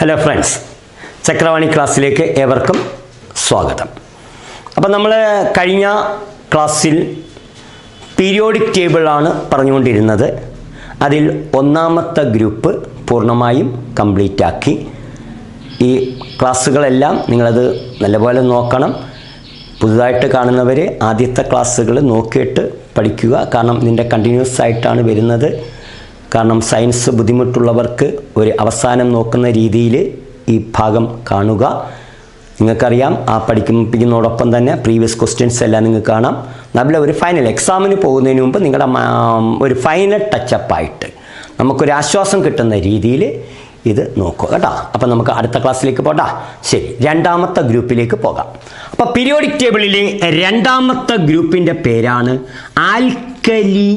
Hello friends, Chakravani ക്ലാസ്സിലേക്ക് ഏവർക്കും സ്വാഗതം. അപ്പോൾ നമ്മൾ കഴിഞ്ഞ ക്ലാസ്സിൽ പീരിയോഡിക് ടേബിളാണ് പറഞ്ഞുകൊണ്ടിരുന്നത്. അതിൽ ഒന്നാമത്തെ ഗ്രൂപ്പ് പൂർണ്ണമായും കംപ്ലീറ്റ് ആക്കി. ഈ ക്ലാസ്സുകളെല്ലാം നിങ്ങളത് നല്ലപോലെ നോക്കണം. പുതുതായിട്ട് കാണുന്നവർ ആദ്യത്തെ ക്ലാസ്സുകൾ നോക്കിയിട്ട് പഠിക്കുക. കാരണം ഇതിൻ്റെ കണ്ടിന്യൂസ് ആയിട്ടാണ് വരുന്നത്. കാരണം സയൻസ് ബുദ്ധിമുട്ടുള്ളവർക്ക് ഒരു അവസാനം നോക്കുന്ന രീതിയിൽ ഈ ഭാഗം കാണുക. നിങ്ങൾക്കറിയാം, ആ പഠിക്കുന്നതോടൊപ്പം തന്നെ പ്രീവിയസ് ക്വസ്റ്റ്യൻസ് എല്ലാം നിങ്ങൾക്ക് കാണാം. നല്ല ഒരു ഫൈനൽ എക്സാമിന് പോകുന്നതിന് മുമ്പ് നിങ്ങളുടെ ഒരു ഫൈനൽ ടച്ചപ്പായിട്ട് നമുക്കൊരു ആശ്വാസം കിട്ടുന്ന രീതിയിൽ ഇത് നോക്കുക കേട്ടോ. അപ്പം നമുക്ക് അടുത്ത ക്ലാസ്സിലേക്ക് പോകാം. ശരി, രണ്ടാമത്തെ ഗ്രൂപ്പിലേക്ക് പോകാം. അപ്പോൾ പീരിയോഡിക് ടേബിളിലെ രണ്ടാമത്തെ ഗ്രൂപ്പിൻ്റെ പേരാണ് ആൽക്കലി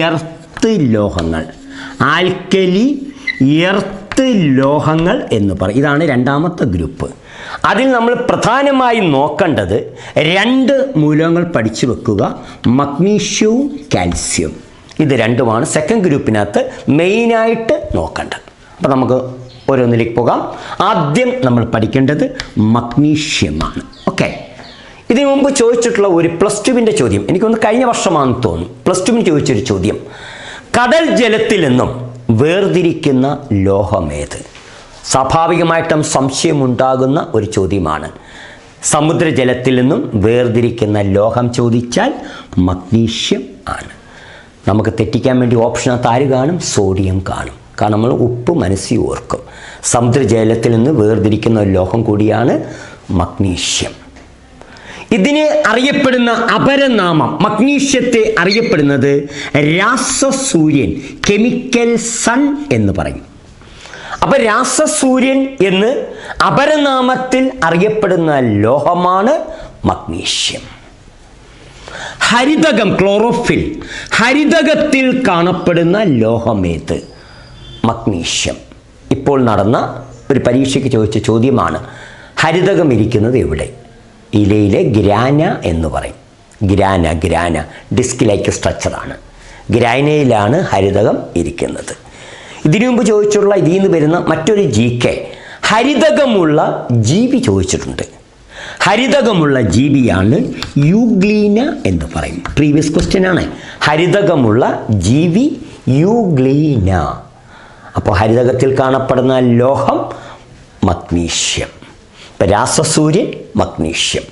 എർത്ത് ലോഹങ്ങൾ. ആൽക്കലി എർത്ത് ലോഹങ്ങൾ എന്ന് പറയും. ഇതാണ് രണ്ടാമത്തെ ഗ്രൂപ്പ്. അതിൽ നമ്മൾ പ്രധാനമായും നോക്കേണ്ടത് രണ്ട് മൂലകങ്ങൾ പഠിച്ചു വെക്കുക: മഗ്നീഷ്യവും കാൽസ്യവും. ഇത് രണ്ടുമാണ് സെക്കൻഡ് ഗ്രൂപ്പിനകത്ത് മെയിനായിട്ട് നോക്കേണ്ടത്. അപ്പോൾ നമുക്ക് ഓരോന്നിലേക്ക് പോകാം. ആദ്യം നമ്മൾ പഠിക്കേണ്ടത് മഗ്നീഷ്യമാണ്. ഓക്കെ, ഇതിനു മുമ്പ് ചോദിച്ചിട്ടുള്ള ഒരു പ്ലസ് ടുവിൻ്റെ ചോദ്യം, എനിക്കൊന്ന് കഴിഞ്ഞ വർഷമാണെന്ന് തോന്നുന്നു, പ്ലസ് ടുവിന് ചോദിച്ചൊരു ചോദ്യം: കടൽ ജലത്തിൽ നിന്നും വേർതിരിക്കുന്ന ലോഹമേത്? സ്വാഭാവികമായിട്ടും സംശയമുണ്ടാകുന്ന ഒരു ചോദ്യമാണ്. സമുദ്രജലത്തിൽ നിന്നും വേർതിരിക്കുന്ന ലോഹം ചോദിച്ചാൽ മഗ്നീഷ്യം ആണ്. നമുക്ക് തെറ്റിക്കാൻ വേണ്ടി ഓപ്ഷനകത്ത് ആര് കാണും? സോഡിയം കാണും. കാരണം നമ്മൾ ഉപ്പ് മനസ്സിൽ ഓർക്കും. സമുദ്രജലത്തിൽ നിന്ന് വേർതിരിക്കുന്ന ലോഹം കൂടിയാണ് മഗ്നീഷ്യം. ഇതിന് അറിയപ്പെടുന്ന അപരനാമം, മഗ്നീഷ്യത്തെ അറിയപ്പെടുന്നത് രാസസൂര്യൻ, കെമിക്കൽ സൺ എന്ന് പറയും. അപ്പൊ രാസസൂര്യൻ എന്ന് അപരനാമത്തിൽ അറിയപ്പെടുന്ന ലോഹമാണ് മഗ്നീഷ്യം. ഹരിതകം, ക്ലോറോഫിൽ, ഹരിതകത്തിൽ കാണപ്പെടുന്ന ലോഹമേത്? മഗ്നീഷ്യം. ഇപ്പോൾ നടന്ന ഒരു പരീക്ഷയ്ക്ക് ചോദിച്ച ചോദ്യമാണ്. ഹരിതകം ഇരിക്കുന്നത് എവിടെ? ഇലയിലെ ഗ്രാന എന്ന് പറയും. ഗ്രാന ഡിസ്ക് ലൈക്ക് സ്ട്രക്ചറാണ്. ഗ്രാനയിലാണ് ഹരിതകം ഇരിക്കുന്നത്. ഇതിനു മുമ്പ് ചോദിച്ചുള്ള ഇതിൽ നിന്ന് വരുന്ന മറ്റൊരു GK, ഹരിതകമുള്ള ജീവി ചോദിച്ചിട്ടുണ്ട്. ഹരിതകമുള്ള ജീവിയാണ് യൂഗ്ലീന എന്ന് പറയും. പ്രീവിയസ് ക്വസ്റ്റ്യൻ ആണ്. ഹരിതകമുള്ള ജീവി യൂഗ്ലീന. അപ്പോൾ ഹരിതകത്തിൽ കാണപ്പെടുന്ന ലോഹം മഗ്നീഷ്യം. രാസസൂര്യൻ മഗ്നീഷ്യം.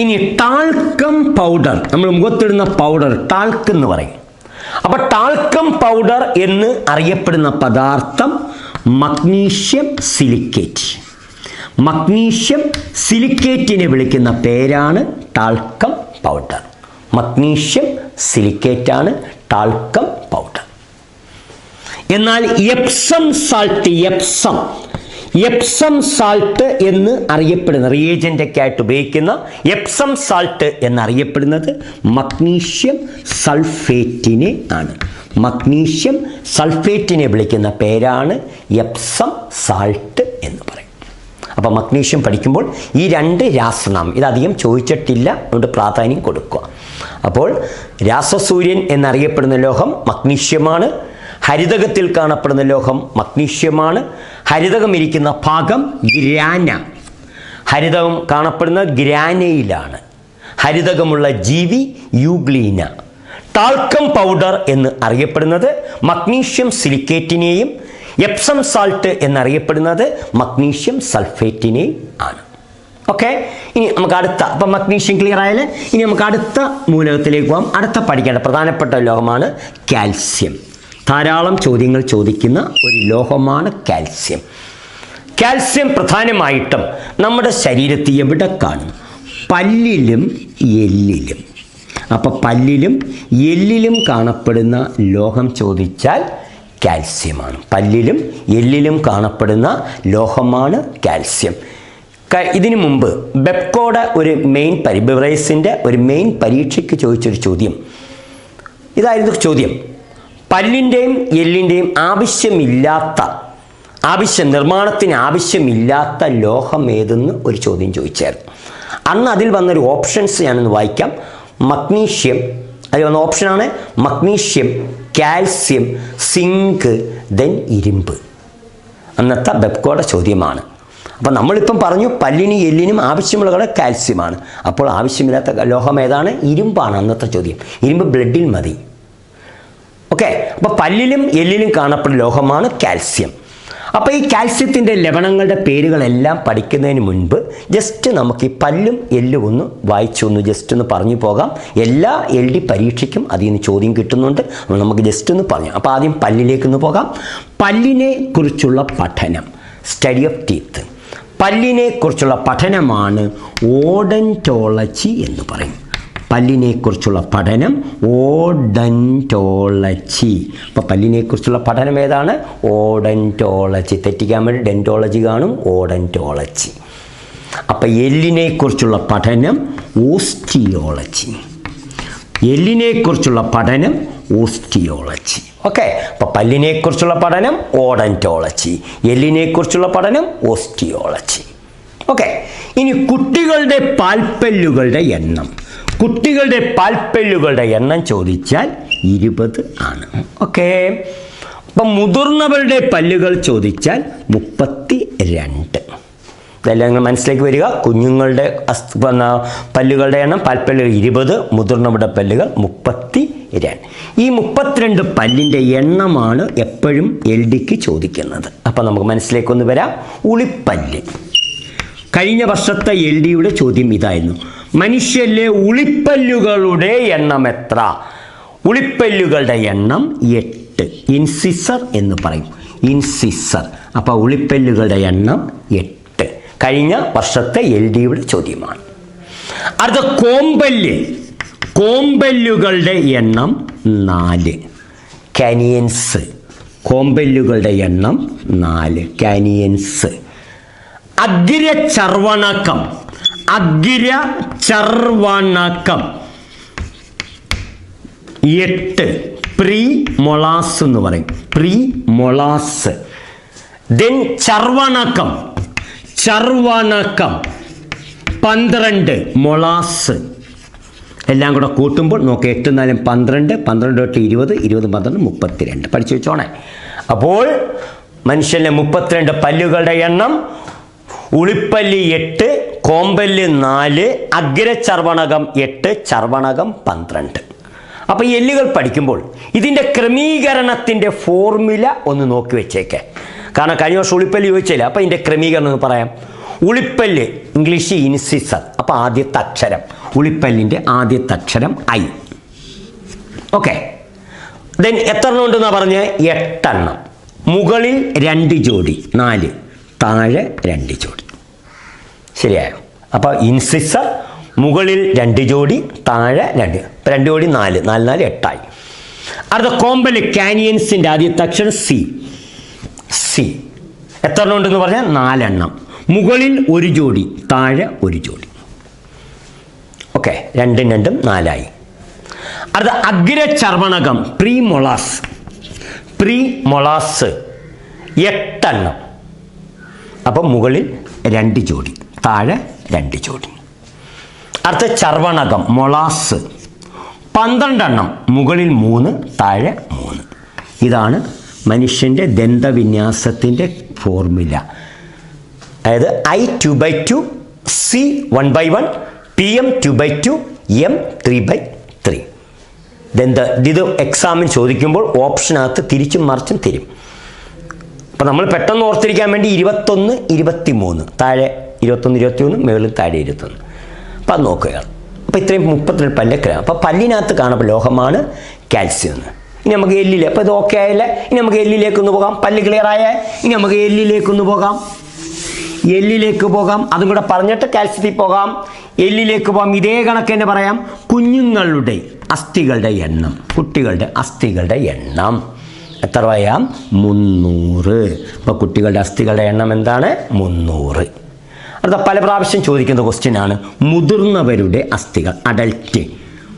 ഇനി ടാൽക്കം പൗഡർ, നമ്മൾ മുഖത്തിടുന്ന പൗഡർ ടാൽക്ക് എന്ന് പറയും. അപ്പോൾ ടാൽക്കം പൗഡർ എന്ന് അറിയപ്പെടുന്ന പദാർത്ഥം മഗ്നീഷ്യം സിലിക്കേറ്റ്. മഗ്നീഷ്യം സിലിക്കേറ്റിനെ വിളിക്കുന്ന പേരാണ് ടാൽക്കം പൗഡർ. മഗ്നീഷ്യം സിലിക്കേറ്റാണ് ടാൽക്കം പൗഡർ. എന്നാൽ എപ്സം സാൾട്ട്, എപ്സം സാൾട്ട് എന്ന് അറിയപ്പെടുന്ന, റിയേജൻ്റൊക്കെ ആയിട്ട് ഉപയോഗിക്കുന്ന എപ്സം സാൾട്ട് എന്നറിയപ്പെടുന്നത് മഗ്നീഷ്യം സൾഫേറ്റിനെ ആണ്. മഗ്നീഷ്യം സൾഫേറ്റിനെ വിളിക്കുന്ന പേരാണ് എപ്സം സാൾട്ട് എന്ന് പറയും. അപ്പോൾ മഗ്നീഷ്യം പഠിക്കുമ്പോൾ ഈ രണ്ട് രാസനാമം, ഇതധികം ചോദിച്ചിട്ടില്ല, അതുകൊണ്ട് പ്രാധാന്യം കൊടുക്കുക. അപ്പോൾ രാസസൂര്യൻ എന്നറിയപ്പെടുന്ന ലോഹം മഗ്നീഷ്യമാണ്. ഹരിതകത്തിൽ കാണപ്പെടുന്ന ലോഹം മഗ്നീഷ്യമാണ്. ഹരിതകം ഇരിക്കുന്ന ഭാഗം ഗ്രാന. ഹരിതകം കാണപ്പെടുന്ന ഗ്രാനയിലാണ്. ഹരിതകമുള്ള ജീവി യൂഗ്ലീന. ടാൽക്കം പൗഡർ എന്ന് അറിയപ്പെടുന്നത് മഗ്നീഷ്യം സിലിക്കേറ്റിനെയും എപ്സം സാൾട്ട് എന്നറിയപ്പെടുന്നത് മഗ്നീഷ്യം സൾഫേറ്റിനെയും ആണ്. ഓക്കെ, ഇനി നമുക്ക് അടുത്ത, അപ്പം മഗ്നീഷ്യം ക്ലിയർ ആയാൽ ഇനി നമുക്ക് അടുത്ത മൂലകത്തിലേക്ക് പോകാം. അടുത്ത പഠിക്കേണ്ട പ്രധാനപ്പെട്ട ലോഹമാണ് കാൽസ്യം. ധാരാളം ചോദ്യങ്ങൾ ചോദിക്കുന്ന ഒരു ലോഹമാണ് കാൽസ്യം. കാൽസ്യം പ്രധാനമായിട്ടും നമ്മുടെ ശരീരത്തിൽ എവിടെ കാണും? പല്ലിലും എല്ലിലും. അപ്പോൾ പല്ലിലും എല്ലിലും കാണപ്പെടുന്ന ലോഹം ചോദിച്ചാൽ കാൽസ്യമാണ്. പല്ലിലും എല്ലിലും കാണപ്പെടുന്ന ലോഹമാണ് കാൽസ്യം. ഇതിനു മുമ്പ് ബെപ്കോയുടെ ഒരു ബിവറേസിൻ്റെ ഒരു മെയിൻ പരീക്ഷയ്ക്ക് ചോദിച്ചൊരു ചോദ്യം ഇതായിരുന്നു. ചോദ്യം: പല്ലിൻ്റെയും എല്ലിൻ്റെയും നിർമ്മാണത്തിന് ആവശ്യമില്ലാത്ത ലോഹം ഏതെന്ന് ഒരു ചോദ്യം ചോദിച്ചായിരുന്നു. അന്ന് അതിൽ വന്നൊരു ഓപ്ഷൻസ് ഞാനൊന്ന് വായിക്കാം. മഗ്നീഷ്യം, അതിൽ വന്ന ഓപ്ഷനാണ് മഗ്നീഷ്യം, കാൽസ്യം, സിങ്ക്, ദെൻ ഇരുമ്പ്. അന്നത്തെ ബെപ്കോയുടെ ചോദ്യമാണ്. അപ്പോൾ നമ്മളിപ്പം പറഞ്ഞു പല്ലിനും എല്ലിനും ആവശ്യമുള്ള ഘടകം കാൽസ്യമാണ്. അപ്പോൾ ആവശ്യമില്ലാത്ത ലോഹം ഏതാണ്? ഇരുമ്പാണ് അന്നത്തെ ചോദ്യം. ഇരുമ്പ് ബ്ലഡിൽ മതി. ഓക്കെ, അപ്പോൾ പല്ലിലും എല്ലിലും കാണപ്പെടുന്ന ലോഹമാണ് കാൽസ്യം. അപ്പോൾ ഈ കാൽസ്യത്തിൻ്റെ ലവണങ്ങളുടെ പേരുകളെല്ലാം പഠിക്കുന്നതിന് മുൻപ് ജസ്റ്റ് നമുക്ക് ഈ പല്ലും എല്ലും ഒന്ന് വായിച്ചൊന്ന് ജസ്റ്റ് ഒന്ന് പറഞ്ഞു പോകാം. എല്ലാ LD പരീക്ഷയ്ക്കും അതിൽ നിന്ന് ചോദ്യം കിട്ടുന്നുണ്ട്. നമുക്ക് ജസ്റ്റ് ഒന്ന് പറഞ്ഞു. അപ്പോൾ ആദ്യം പല്ലിലേക്കൊന്ന് പോകാം. പല്ലിനെ കുറിച്ചുള്ള പഠനം, സ്റ്റഡി ഓഫ് ടീത്ത്. പല്ലിനെ കുറിച്ചുള്ള പഠനമാണ് ഓഡന്റോളജി എന്ന് പറയും. പല്ലിനെക്കുറിച്ചുള്ള പഠനം ഓഡന്റോളജി. അപ്പോൾ പല്ലിനെക്കുറിച്ചുള്ള പഠനം ഏതാണ്? ഓഡന്റോളജി. തെറ്റിക്കാൻ വേണ്ടി ഡെന്റോളജി കാണും, ഓഡന്റോളജി. അപ്പോൾ എല്ലിനെക്കുറിച്ചുള്ള പഠനം ഓസ്റ്റിയോളജി. എല്ലിനെക്കുറിച്ചുള്ള പഠനം ഓസ്റ്റിയോളജി. ഓക്കെ, അപ്പോൾ പല്ലിനെക്കുറിച്ചുള്ള പഠനം ഓഡന്റോളജി, എല്ലിനെക്കുറിച്ചുള്ള പഠനം ഓസ്റ്റിയോളജി. ഓക്കെ, ഇനി കുട്ടികളുടെ പാൽപ്പല്ലുകളുടെ എണ്ണം. കുട്ടികളുടെ പാൽപ്പല്ലുകളുടെ എണ്ണം ചോദിച്ചാൽ 20 ആണ്. ഓക്കെ, അപ്പം മുതിർന്നവരുടെ പല്ലുകൾ ചോദിച്ചാൽ 32. ഇതെല്ലാം നിങ്ങൾ മനസ്സിലേക്ക് വരിക. കുഞ്ഞുങ്ങളുടെ പല്ലുകളുടെ എണ്ണം, പാൽപ്പല്ലുകൾ 20, മുതിർന്നവരുടെ പല്ലുകൾ 32. ഈ 32 പല്ലിൻ്റെ എണ്ണമാണ് എപ്പോഴും LDക്ക് ചോദിക്കുന്നത്. അപ്പം നമുക്ക് മനസ്സിലേക്കൊന്ന് വരാം. ഉളിപ്പല്ല്. കഴിഞ്ഞ വർഷത്തെ LDയുടെ ചോദ്യം ഇതായിരുന്നു: മനുഷ്യരിലെ ഉളിപ്പല്ലുകളുടെ എണ്ണം എത്ര? ഉളിപ്പല്ലുകളുടെ എണ്ണം 8. ഇൻസിസർ എന്ന് പറയും, ഇൻസിസർ. അപ്പോൾ ഉളിപ്പല്ലുകളുടെ എണ്ണം 8. കഴിഞ്ഞ വർഷത്തെ LDയുടെ ചോദ്യമാണ്. അടുത്ത കോമ്പല്ല്. കോമ്പല്ലുകളുടെ എണ്ണം 4. കാനിയൻസ്. കോമ്പല്ലുകളുടെ എണ്ണം 4. കാനിയൻസ്. അഗ്രചർവണകം. അഗ്രചർവണകം 8. പ്രീ മൊളാസ് എന്ന് പറയും, പ്രീ മൊളാസ്. ദെൻ ചർവണകം. ചർവണകം 12. മൊളാസ്. എല്ലാം കൂടെ കൂട്ടുമ്പോൾ നോക്കുക, 8 4 12, 12 തൊട്ട് 20, 20 12 32. പഠിച്ചു വെച്ചോണേ. അപ്പോൾ മനുഷ്യൻ്റെ 32 പല്ലുകളുടെ എണ്ണം: ഉളിപ്പല്ല് 8, കോമ്പല്ല് 4, അഗ്രചർവണകം 8, ചർവണകം 12. അപ്പോൾ ഈ എല്ലുകൾ പഠിക്കുമ്പോൾ ഇതിൻ്റെ ക്രമീകരണത്തിൻ്റെ ഫോർമുല ഒന്ന് നോക്കി വെച്ചേക്കെ. കാരണം കഴിഞ്ഞ വർഷം ഉളിപ്പല്ല് ചോദിച്ചില്ല. അപ്പോൾ ഇതിൻ്റെ ക്രമീകരണം എന്ന് പറയാം. ഉളിപ്പല്ല് ഇംഗ്ലീഷ് ഇൻസിസർ. അപ്പോൾ ആദ്യത്തെ അക്ഷരം, ഉളിപ്പല്ലിൻ്റെ ആദ്യത്തെ അക്ഷരം I. ഓക്കെ, ദെൻ എത്ര എണ്ണം ഉണ്ടെന്നാണ് പറഞ്ഞ്? 8 എണ്ണം. മുകളിൽ 2 ജോഡി, 4. താഴെ 2 ജോഡി. ശരിയായോ? അപ്പോൾ ഇൻസിസർ മുകളിൽ 2 ജോഡി, താഴെ 2. 2 ജോഡി 4, 4 4 8 ആയി. അടുത്ത കോമ്പല് കാനിയൻസിൻ്റെ ആദ്യത്തെ അക്ഷരം C. C എത്ര എണ്ണം ഉണ്ടെന്ന് പറഞ്ഞാൽ 4 എണ്ണം. മുകളിൽ 1 ജോഡി, താഴെ 1 ജോഡി. ഓക്കെ, 2 2 4 ആയി. അടുത്ത അഗ്രചർവണകം പ്രീ മൊളാസ്. പ്രീ മൊളാസ് 8 എണ്ണം. അപ്പം മുകളിൽ 2 ജോഡി, താഴെ 2 ജോഡി. അടുത്ത ചർവണകം മൊളാസ് 12 എണ്ണം. മുകളിൽ 3, താഴെ 3. ഇതാണ് മനുഷ്യൻ്റെ ദന്തവിന്യാസത്തിൻ്റെ ഫോർമുല. അതായത് I 2/2, C 1/1, PM 2/2, M 3/3. ഇത് എക്സാമിന് ചോദിക്കുമ്പോൾ ഓപ്ഷനകത്ത് തിരിച്ചും മറിച്ചും തരും. അപ്പോൾ നമ്മൾ പെട്ടെന്ന് ഓർത്തിരിക്കാൻ വേണ്ടി 21 23, താഴെ 21 23, മുകളിൽ താഴെ 21. അപ്പോൾ അത് നോക്കുക. അപ്പോൾ ഇത്രയും 32 പല്ലൊക്കെ. അപ്പോൾ പല്ലിനകത്ത് കാണുമ്പോൾ ലോഹമാണ് കാൽസ്യം എന്ന്. ഇനി നമുക്ക് എല്ലിൽ, അപ്പോൾ ഇത് ഓക്കെ ആയല്ലേ? ഇനി നമുക്ക് എല്ലിലേക്കൊന്ന് പോകാം. പല്ല് ക്ലിയർ ആയ ഇനി നമുക്ക് എല്ലിലേക്കൊന്ന് പോകാം. എല്ലിലേക്ക് പോകാം. അതും കൂടെ പറഞ്ഞിട്ട് കാൽസ്യത്തിൽ പോകാം. എല്ലിലേക്ക് പോകാം. ഇതേ കണക്ക് തന്നെ പറയാം. കുഞ്ഞുങ്ങളുടെ അസ്ഥികളുടെ എണ്ണം, കുട്ടികളുടെ അസ്ഥികളുടെ എണ്ണം എത്ര പറയാം? 300. അപ്പോൾ കുട്ടികളുടെ അസ്ഥികളുടെ എണ്ണം എന്താണ്? 300. അടുത്ത പല പ്രാവശ്യം ചോദിക്കുന്ന ക്വസ്റ്റ്യനാണ് മുതിർന്നവരുടെ അസ്ഥികൾ. അഡൽറ്റ്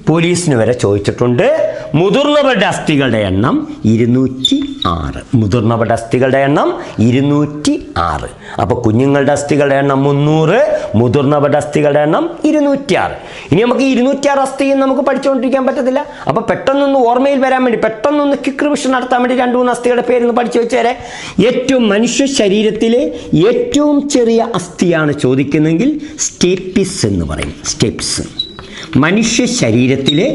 പോലീസിന് വരെ ചോദിച്ചിട്ടുണ്ട്. മുതിർന്നവരുടെ അസ്ഥികളുടെ എണ്ണം 206. മുതിർന്നവരുടെ അസ്ഥികളുടെ എണ്ണം 206. അപ്പോൾ കുഞ്ഞുങ്ങളുടെ അസ്ഥികളുടെ എണ്ണം 300, മുതിർന്നവരുടെ അസ്ഥികളുടെ എണ്ണം 206. ഇനി നമുക്ക് 206 അസ്ഥിയും നമുക്ക് പഠിച്ചുകൊണ്ടിരിക്കാൻ പറ്റത്തില്ല. അപ്പോൾ പെട്ടെന്നൊന്ന് ഓർമ്മയിൽ വരാൻ വേണ്ടി, പെട്ടെന്നൊന്ന് ക്വിക്ക് റിവിഷൻ നടത്താൻ വേണ്ടി 2-3 അസ്ഥികളുടെ പേരൊന്ന് പഠിച്ചു വെച്ചേരെ. ഏറ്റവും മനുഷ്യ ശരീരത്തിലെ ഏറ്റവും ചെറിയ അസ്ഥിയാണ് ചോദിക്കുന്നതെങ്കിൽ സ്റ്റേപ്പിസ് എന്ന് പറയും. സ്റ്റെപ്സ്. മനുഷ്യ ശരീരത്തിലെ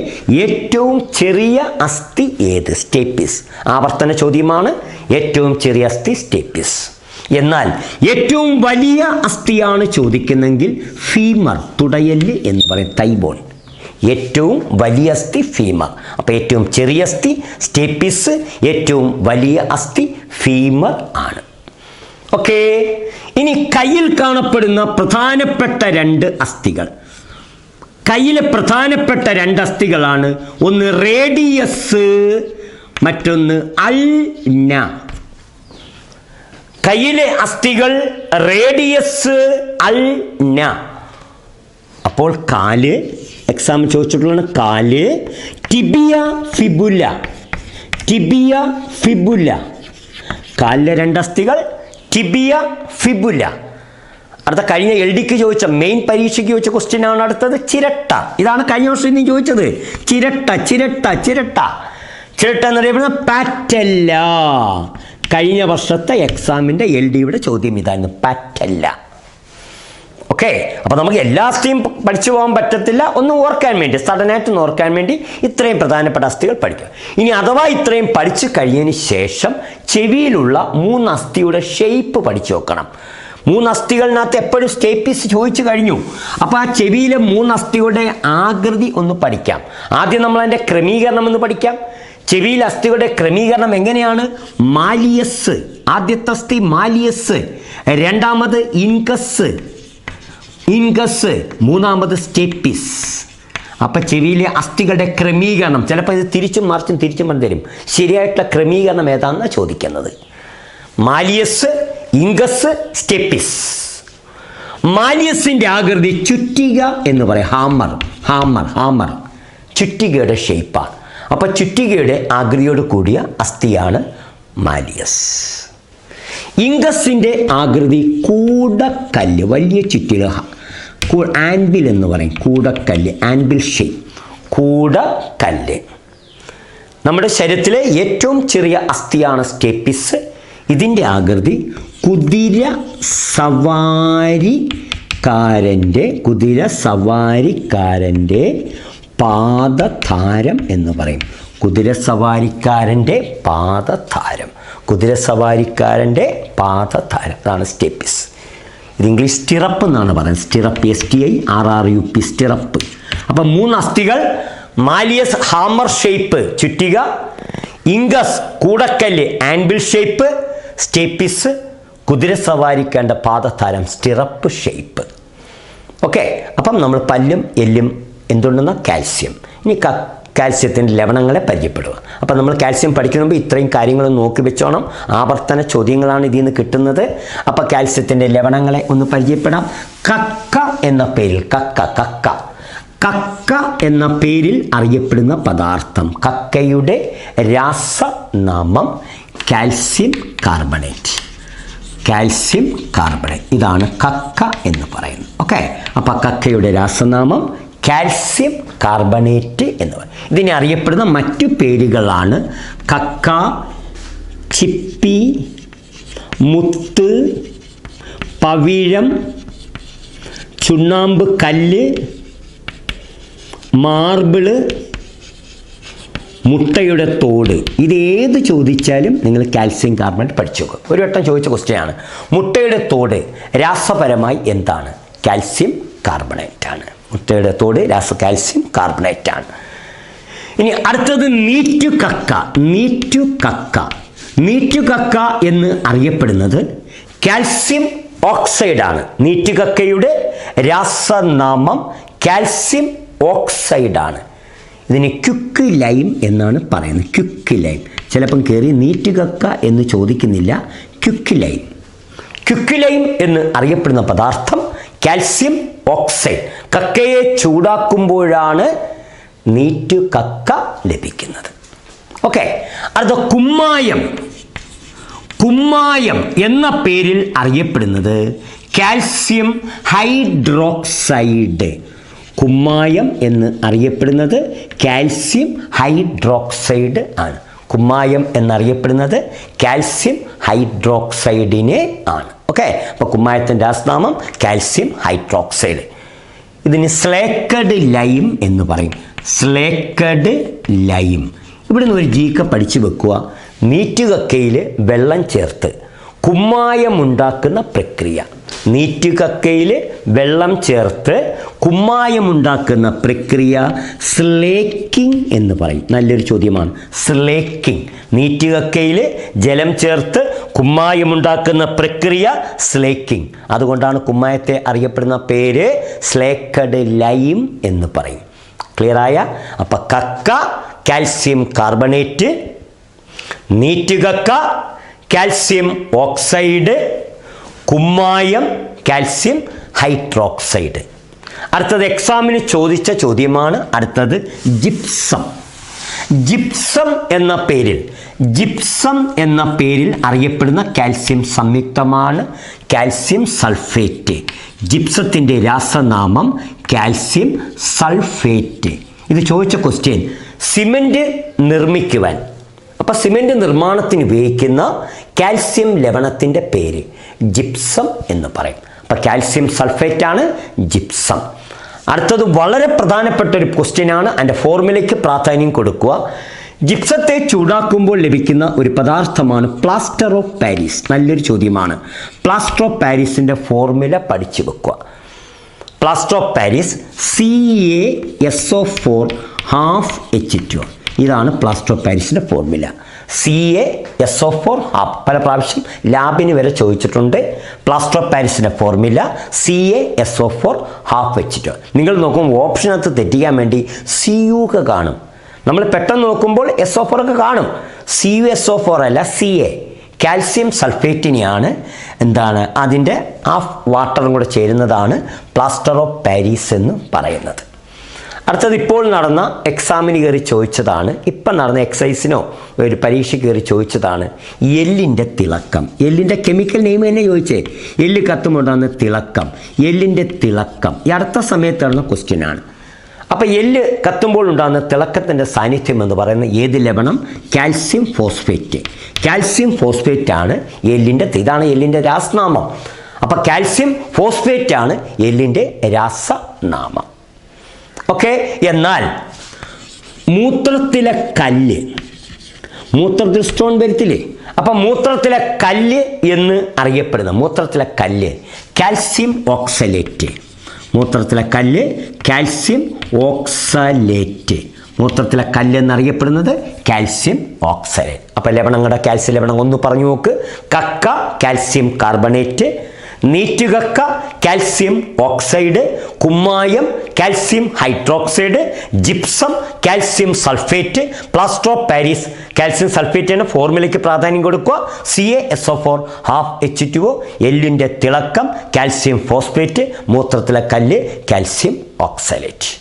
ഏറ്റവും ചെറിയ അസ്ഥി ഏത്? സ്റ്റേപ്പിസ്. ആവർത്തന ചോദ്യമാണ്. ഏറ്റവും ചെറിയ അസ്ഥി സ്റ്റേപ്പിസ്. എന്നാൽ ഏറ്റവും വലിയ അസ്ഥിയാണ് ചോദിക്കുന്നതെങ്കിൽ ഫീമർ, തുടയെല്ല് എന്ന് പറയും. തൈബോൺ. ഏറ്റവും വലിയ അസ്ഥി ഫീമർ. അപ്പോൾ ഏറ്റവും ചെറിയ അസ്ഥി സ്റ്റേപ്പിസ്, ഏറ്റവും വലിയ അസ്ഥി ഫീമർ ആണ്. ഓക്കെ. ഇനി കയ്യിൽ കാണപ്പെടുന്ന പ്രധാനപ്പെട്ട 2 അസ്ഥികൾ. കയ്യിലെ പ്രധാനപ്പെട്ട 2 അസ്ഥികളാണ്, ഒന്ന് റേഡിയസ്, മറ്റൊന്ന് അൾന. കയ്യിലെ അസ്ഥികൾ റേഡിയസ്, അൾന. അപ്പോൾ കാല്, എക്സാം ചോദിച്ചിട്ടുള്ള കാല്, ടിബിയ, ഫിബുല. Tibia, fibula. കാലിലെ 2 അസ്ഥികൾ ടിബിയ, ഫിബുല. അടുത്ത കഴിഞ്ഞ LDക്ക് ചോദിച്ച, മെയിൻ പരീക്ഷയ്ക്ക് ചോദിച്ച ക്വസ്റ്റ്യൻ ആണ് അടുത്തത്. ചിരട്ട. ഇതാണ് കഴിഞ്ഞ വർഷം നീ ചോദിച്ചത്. ചിരട്ട, ചിരട്ട, ചിരട്ട. ചിരട്ട എന്നറിയപ്പെടുന്ന പാറ്റല്ല. കഴിഞ്ഞ വർഷത്തെ എക്സാമിൻ്റെ LDയുടെ ചോദ്യം ഇതായിരുന്നു, പാറ്റല്ല. ഓക്കെ. അപ്പോൾ നമുക്ക് എല്ലാ അസ്ഥിയും പഠിച്ചു പോകാൻ പറ്റത്തില്ല. ഒന്ന് ഓർക്കാൻ വേണ്ടി, സഡനായിട്ട് ഓർക്കാൻ വേണ്ടി ഇത്രയും പ്രധാനപ്പെട്ട അസ്ഥികൾ പഠിക്കുക. ഇനി അഥവാ ഇത്രയും പഠിച്ചു കഴിഞ്ഞതിന് ശേഷം ചെവിയിലുള്ള 3 അസ്ഥിയുടെ ഷേപ്പ് പഠിച്ചു നോക്കണം. 3 അസ്ഥികളിനകത്ത് എപ്പോഴും സ്റ്റേപ്പിസ് ചോദിച്ചു കഴിഞ്ഞു. അപ്പോൾ ആ ചെവിയിലെ 3 അസ്ഥികളുടെ ആകൃതി ഒന്ന് പഠിക്കാം. ആദ്യം നമ്മൾ അതിൻ്റെ ക്രമീകരണം ഒന്ന് പഠിക്കാം. ചെവിയിലെ അസ്ഥികളുടെ ക്രമീകരണം എങ്ങനെയാണ്? മാലിയസ്. ആദ്യത്തെ അസ്ഥി മാലിയസ്, രണ്ടാമത് ഇൻകസ്, ഇൻകസ്, മൂന്നാമത് സ്റ്റേപ്പിസ്. അപ്പം ചെവിയിലെ അസ്ഥികളുടെ ക്രമീകരണം ചിലപ്പോൾ ഇത് തിരിച്ചും മറിച്ചും തരും. ശരിയായിട്ടുള്ള ക്രമീകരണം ഏതാണെന്നാണ് ചോദിക്കുന്നത്. Malleus, incus, സ്റ്റെപ്പിസ്. മാലിയസിൻ്റെ ആകൃതി ചുറ്റിക എന്ന് പറയും. Hammer, hammer, hammer. ചുറ്റികയുടെ ഷേപ്പാണ്. അപ്പോൾ ചുറ്റികയുടെ ആകൃതിയോട് കൂടിയ അസ്ഥിയാണ് മാലിയസ്. ഇൻകസിൻ്റെ ആകൃതി കൂടക്കല്ല്, വലിയ ചുറ്റിക, ആൻബിൽ എന്ന് പറയും. കൂടക്കല്ല്, ആൻബിൽ ഷേപ്പ്, കൂടക്കല്ല്. നമ്മുടെ ശരീരത്തിലെ ഏറ്റവും ചെറിയ അസ്ഥിയാണ് സ്റ്റേപ്പിസ്. ഇതിൻ്റെ ആകൃതി കുതിര സവാരിക്കാരൻ്റെ പാദധാരം എന്ന് പറയും. കുതിര സവാരിക്കാരൻ്റെ പാദധാരം, കുതിര സവാരിക്കാരൻ്റെ പാദധാരം. അതാണ് സ്റ്റെപ്പിസ്. ഇത് ഇംഗ്ലീഷ് സ്റ്റിറപ്പ് എന്നാണ് പറയുന്നത്. Stirrup, STIRRUP, stirrup. അപ്പം 3 അസ്ഥികൾ: മാലിയസ് ഹാമർ ഷേപ്പ് ചുറ്റിക, ഇംഗസ് കൂടക്കല്ല് ആൻബിൽ ഷേപ്പ്, സ്റ്റേപ്പിസ് കുതിര സവാരിക്കേണ്ട പാദധാരം സ്റ്റിറപ്പ് ഷേപ്പ്. ഓക്കെ. അപ്പം നമ്മൾ പല്ലും എല്ലും എന്തുണ്ടെന്ന കാൽസ്യം. ഇനി കാൽസ്യത്തിൻ്റെ ലവണങ്ങളെ പരിചയപ്പെടുക. അപ്പം നമ്മൾ കാൽസ്യം പഠിക്കുമ്പോൾ ഇത്രയും കാര്യങ്ങൾ നോക്കി വെച്ചോണം. ആവർത്തന ചോദ്യങ്ങളാണ് ഇതിൽ നിന്ന് കിട്ടുന്നത്. അപ്പോൾ കാൽസ്യത്തിൻ്റെ ലവണങ്ങളെ ഒന്ന് പരിചയപ്പെടാം. കക്ക എന്ന പേരിൽ, കക്ക എന്ന പേരിൽ അറിയപ്പെടുന്ന പദാർത്ഥം, കക്കയുടെ രാസനാമം കാൽസ്യം കാർബണേറ്റ്. കാൽസ്യം കാർബണേറ്റ്, ഇതാണ് കക്ക എന്ന് പറയുന്നത്. ഓക്കെ. അപ്പോൾ കക്കയുടെ രാസനാമം കാൽസ്യം കാർബണേറ്റ് എന്ന് പറയും. ഇതിനെ അറിയപ്പെടുന്ന മറ്റു പേരുകളാണ് കക്ക, ചിപ്പി, മുത്ത്, പവിഴം, ചുണ്ണാമ്പ് കല്ല്, മാർബിള്, മുട്ടയുടെ തോട്. ഇത് ചോദിച്ചാലും നിങ്ങൾ കാൽസ്യം കാർബണേറ്റ് പഠിച്ചു നോക്കുക. ഒരു വട്ടം ചോദിച്ച ക്വസ്റ്റ്യനാണ്. മുട്ടയുടെ തോട് രാസപരമായി എന്താണ്? കാൽസ്യം കാർബണേറ്റ് ആണ്. മുട്ടയുടെ തോട് കാൽസ്യം കാർബണേറ്റ് ആണ്. ഇനി അടുത്തത് നീറ്റുകക്ക. നീറ്റുകക്ക എന്ന് അറിയപ്പെടുന്നത് കാൽസ്യം ഓക്സൈഡാണ്. നീറ്റുകക്കയുടെ രാസനാമം കാൽസ്യം ഓക്സൈഡാണ്. ഇതിന് ക്യുക്ക് ലൈം എന്നാണ് പറയുന്നത്. Quick lime. ചിലപ്പം കയറി നീറ്റുകക്ക എന്ന് ചോദിക്കുന്നില്ല, ക്യുക്ക് ലൈം. ക്യുക്ക് ലൈം എന്ന് അറിയപ്പെടുന്ന പദാർത്ഥം കാൽസ്യം ഓക്സൈഡ്. കക്കയെ ചൂടാക്കുമ്പോഴാണ് നീറ്റുകക്ക ലഭിക്കുന്നത്. ഓക്കെ, അടുത്ത കുമ്മായം. കുമ്മായം എന്ന പേരിൽ അറിയപ്പെടുന്നത് കാൽസ്യം ഹൈഡ്രോക്സൈഡ്. കുമ്മായം എന്ന് അറിയപ്പെടുന്നത് കാൽസ്യം ഹൈഡ്രോക്സൈഡ് ആണ്. കുമ്മായം എന്നറിയപ്പെടുന്നത് കാൽസ്യം ഹൈഡ്രോക്സൈഡിനെ ആണ്. ഓക്കെ, അപ്പോൾ കുമ്മായത്തിൻ്റെ രാസനാമം കാൽസ്യം ഹൈഡ്രോക്സൈഡ്. ഇതിന് സ്ലേക്കഡ് ലൈം എന്ന് പറയും. Slaked lime. ഇവിടുന്ന് ഒരു ജീക്ക പഠിച്ചു വെക്കുക. നീറ്റുകക്കയിൽ വെള്ളം ചേർത്ത് കുമ്മായമുണ്ടാക്കുന്ന പ്രക്രിയ. നീറ്റുകക്കയിൽ വെള്ളം ചേർത്ത് കുമ്മായമുണ്ടാക്കുന്ന പ്രക്രിയ സ്ലേക്കിംഗ് എന്ന് പറയും. നല്ലൊരു ചോദ്യമാണ്. സ്ലേക്കിംഗ്. നീറ്റുകക്കയിൽ ജലം ചേർത്ത് കുമ്മായമുണ്ടാക്കുന്ന പ്രക്രിയ സ്ലേക്കിംഗ്. അതുകൊണ്ടാണ് കുമ്മായത്തെ അറിയപ്പെടുന്ന പേര് സ്ലേക്കഡ് ലൈം എന്ന് പറയും. ക്ലിയറായ? അപ്പം കക്ക കാൽസ്യം കാർബണേറ്റ്, നീറ്റുകക്ക കാൽസ്യം ഓക്സൈഡ്, കുമ്മായം കാൽസ്യം ഹൈഡ്രോക്സൈഡ്. അടുത്തത് എക്സാമിന് ചോദിച്ച ചോദ്യമാണ്. അടുത്തത് ജിപ്സം. ജിപ്സം എന്ന പേരിൽ അറിയപ്പെടുന്ന കാൽസ്യം സംയുക്തമാണ് കാൽസ്യം സൾഫേറ്റ്. ജിപ്സത്തിൻ്റെ രാസനാമം കാൽസ്യം സൾഫേറ്റ്. ഇത് ചോദിച്ച ക്വസ്റ്റ്യൻ സിമൻറ്റ് നിർമ്മിക്കുവാൻ. അപ്പോൾ സിമൻറ്റ് നിർമ്മാണത്തിന് ഉപയോഗിക്കുന്ന കാൽസ്യം ലവണത്തിൻ്റെ പേര് ജിപ്സം എന്ന് പറയും. അപ്പോൾ കാൽസ്യം സൾഫേറ്റ് ആണ് ജിപ്സം. അടുത്തത് വളരെ പ്രധാനപ്പെട്ട ഒരു ക്വസ്റ്റ്യനാണ്. അതിൻ്റെ ഫോർമുലയ്ക്ക് പ്രാധാന്യം കൊടുക്കുക. ജിപ്സത്തെ ചൂടാക്കുമ്പോൾ ലഭിക്കുന്ന ഒരു പദാർത്ഥമാണ് പ്ലാസ്റ്റർ ഓഫ് പാരീസ്. നല്ലൊരു ചോദ്യമാണ്. പ്ലാസ്റ്റർ ഓഫ് പാരീസിൻ്റെ ഫോർമുല പഠിച്ചു വെക്കുക. പ്ലാസ്റ്റർ ഓഫ് പാരീസ് CaSO4 ½ ഇതാണ് പ്ലാസ്റ്റർ ഓഫ് പാരീസിൻ്റെ ഫോർമുല. CaSO4 ½ പല പ്രാവശ്യം ലാബിന് വരെ ചോദിച്ചിട്ടുണ്ട്. പ്ലാസ്റ്റർ ഓഫ് പാരീസിൻ്റെ ഫോർമുല CaSO4 ½ നിങ്ങൾ നോക്കുമ്പോൾ ഓപ്ഷനകത്ത് തെറ്റിക്കാൻ വേണ്ടി CU ഒക്കെ കാണും. നമ്മൾ പെട്ടെന്ന് നോക്കുമ്പോൾ SO4 ഒക്കെ കാണും. CuSO4 അല്ല, Ca കാൽസ്യം സൾഫേറ്റിനെയാണ് എന്താണ് അതിൻ്റെ ഹാഫ് വാട്ടറും കൂടെ ചേരുന്നതാണ് പ്ലാസ്റ്റർ ഓഫ് പാരീസ് എന്ന് പറയുന്നത്. അടുത്തത് ഇപ്പോൾ നടന്ന എക്സാമിന് കയറി ചോദിച്ചതാണ്. ഇപ്പം നടന്ന എക്സസൈസിനോ ഒരു പരീക്ഷയ്ക്ക് കയറി ചോദിച്ചതാണ് എല്ലിൻ്റെ തിളക്കം. എല്ലിൻ്റെ കെമിക്കൽ നെയിം തന്നെ ചോദിച്ചേ. എല്ല് കത്തുമുണ്ടാകുന്ന തിളക്കം. എല്ലിൻ്റെ തിളക്കം ഈ അടുത്ത സമയത്ത് നടന്ന ക്വസ്റ്റ്യനാണ്. അപ്പോൾ എല്ല് കത്തുമ്പോൾ ഉണ്ടാകുന്ന തിളക്കത്തിൻ്റെ സാന്നിധ്യം എന്ന് പറയുന്നത് ഏത് ലവണം? Calcium phosphate. കാൽസ്യം ഫോസ്ഫേറ്റ് ആണ് എല്ലിൻ്റെ, ഇതാണ് എല്ലിൻ്റെ രാസനാമം. അപ്പോൾ കാൽസ്യം ഫോസ്ഫേറ്റ് ആണ് എല്ലിൻ്റെ രാസനാമം. ഓക്കെ, എന്നാൽ മൂത്രത്തിലെ കല്ല്, മൂത്രത്തിൽ സ്റ്റോൺ വരത്തില്ലേ? അപ്പം മൂത്രത്തിലെ കല്ല് എന്ന് അറിയപ്പെടുന്ന മൂത്രത്തിലെ കല്ല് കാൽസ്യം ഓക്സലേറ്റ്. മൂത്രത്തിലെ കല്ല് കാൽസ്യം ഓക്സലേറ്റ്. മൂത്രത്തിലെ കല്ല് എന്നറിയപ്പെടുന്നത് കാൽസ്യം ഓക്സലേറ്റ്. അപ്പോൾ ലവണങ്ങളുടെ കാൽസ്യം ലവണം ഒന്ന് പറഞ്ഞു നോക്ക്. കക്ക കാൽസ്യം കാർബണേറ്റ്, നീറ്റുകക്ക കാൽസ്യം ഓക്സൈഡ്, കുമ്മായം കാൽസ്യം ഹൈഡ്രോക്സൈഡ്, ജിപ്സം calcium sulphate, plaster of Paris calcium സൾഫേറ്റിൻ്റെ ഫോർമുലയ്ക്ക് പ്രാധാന്യം കൊടുക്കുക. CaSO4 ½ എല്ലിൻ്റെ തിളക്കം കാൽസ്യം ഫോസ്ഫേറ്റ്, മൂത്രത്തിലെ കല്ല് കാൽസ്യം ഓക്സലേറ്റ്.